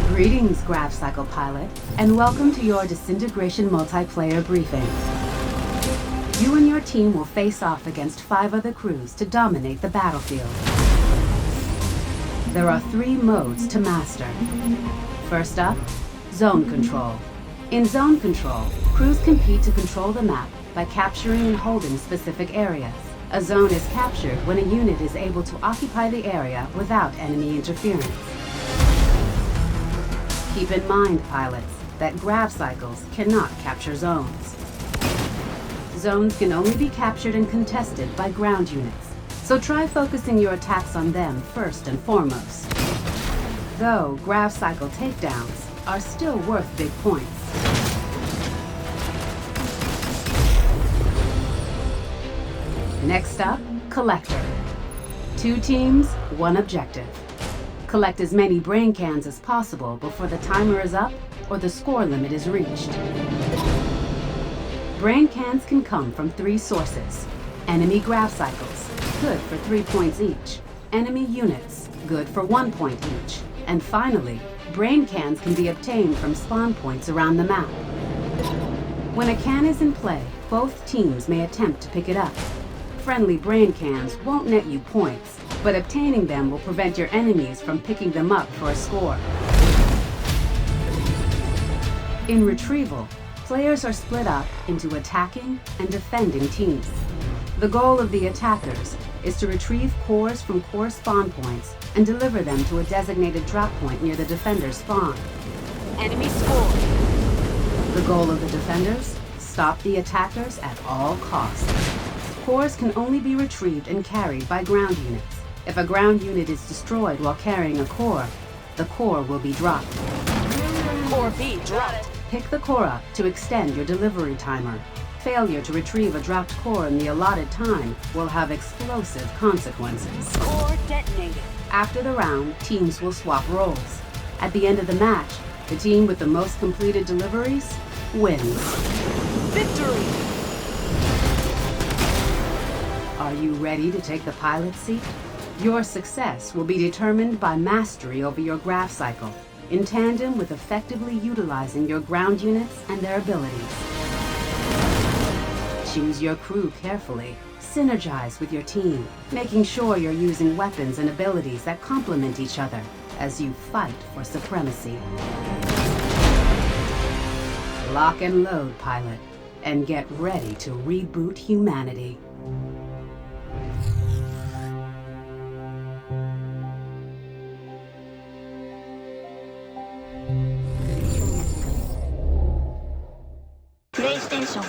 Greetings, Graph Cycle Pilot, and welcome to your Disintegration multiplayer briefing. You and your team will face off against 5 other crews to dominate the battlefield. There are 3 modes to master. First up, Zone Control. In Zone Control, crews compete to control the map by capturing and holding specific areas. A zone is captured when a unit is able to occupy the area without enemy interference. Keep in mind, pilots, that grav cycles cannot capture zones. Zones can only be captured and contested by ground units, so try focusing your attacks on them first and foremost. Though grav cycle takedowns are still worth big points. Next up, Collector. 2 teams, 1 objective. Collect as many brain cans as possible before the timer is up or the score limit is reached. Brain cans can come from 3 sources. Enemy grav cycles, good for 3 points each. Enemy units, good for 1 point each. And finally, brain cans can be obtained from spawn points around the map. When a can is in play, both teams may attempt to pick it up. Friendly brain cans won't net you points, but obtaining them will prevent your enemies from picking them up for a score. In retrieval, players are split up into attacking and defending teams. The goal of the attackers is to retrieve cores from core spawn points and deliver them to a designated drop point near the defender's spawn. Enemy score. The goal of the defenders? Stop the attackers at all costs. Cores can only be retrieved and carried by ground units. If a ground unit is destroyed while carrying a core, the core will be dropped. Core B dropped. Pick the core up to extend your delivery timer. Failure to retrieve a dropped core in the allotted time will have explosive consequences. Core detonated. After the round, teams will swap roles. At the end of the match, the team with the most completed deliveries wins. Victory! Are you ready to take the pilot's seat? Your success will be determined by mastery over your grav cycle, in tandem with effectively utilizing your ground units and their abilities. Choose your crew carefully. Synergize with your team, making sure you're using weapons and abilities that complement each other as you fight for supremacy. Lock and load, pilot, and get ready to reboot humanity. PlayStation